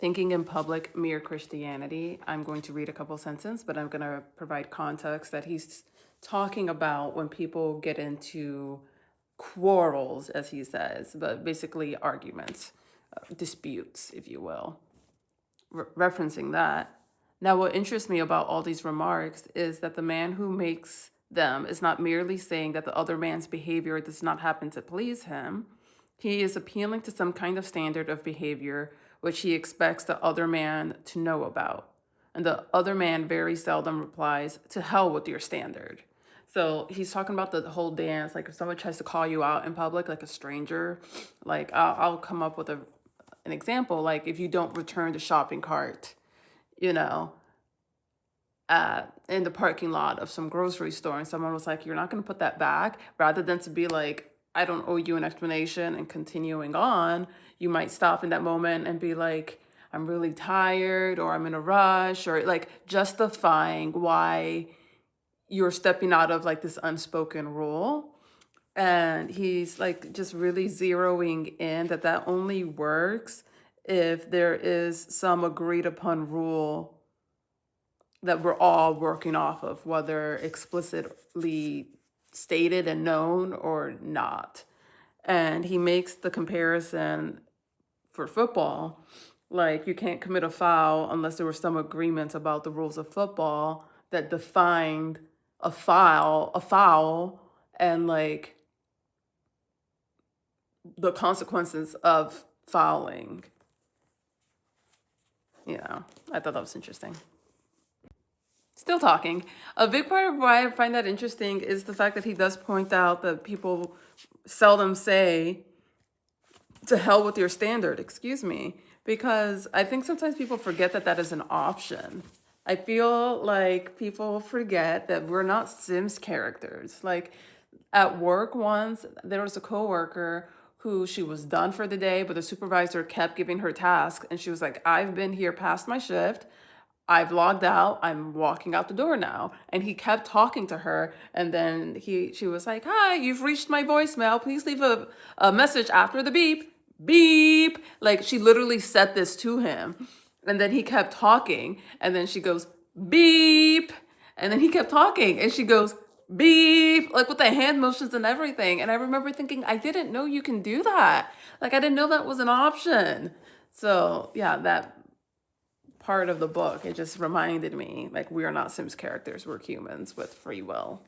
Thinking in Public, Mere Christianity. I'm going to read a couple sentences, but I'm going to provide context that he's talking about when people get into quarrels, as he says, but basically arguments, disputes, if you will. Referencing that. Now, what interests me about all these remarks is that the man who makes them is not merely saying that the other man's behavior does not happen to please him. He is appealing to some kind of standard of behavior which he expects the other man to know about. And the other man very seldom replies, "To hell with your standard." So he's talking about the whole dance. Like if someone tries to call you out in public, like a stranger, like I'll come up with an example. Like if you don't return the shopping cart, you know, in the parking lot of some grocery store, and someone was like, "You're not going to put that back," rather than to be like, "I don't owe you an explanation," and continuing on, you might stop in that moment and be like, "I'm really tired," or "I'm in a rush," or like justifying why you're stepping out of like this unspoken rule. And he's like just really zeroing in that that only works if there is some agreed upon rule that we're all working off of, whether explicitly stated and known or not. And he makes the comparison for football, like you can't commit a foul unless there was some agreement about the rules of football that defined a foul, and like the consequences of fouling. I thought that was interesting. Still talking. A big part of why I find that interesting is the fact that he does point out that people seldom say, "To hell with your standard," excuse me, because I think sometimes people forget that that is an option. I feel like people forget that we're not Sims characters. Like at work once, there was a coworker who she was done for the day, but the supervisor kept giving her tasks, and she was like, "I've been here past my shift. I've logged out. I'm walking out the door now." And he kept talking to her. And then she was like, "Hi, you've reached my voicemail. Please leave a message after the beep. Beep." Like she literally said this to him. And then he kept talking. And then she goes, "Beep." And then he kept talking. And she goes, "Beep," like with the hand motions and everything. And I remember thinking, I didn't know you can do that. Like I didn't know that was an option. So yeah, that part of the book, it just reminded me like we are not Sims characters, we're humans with free will.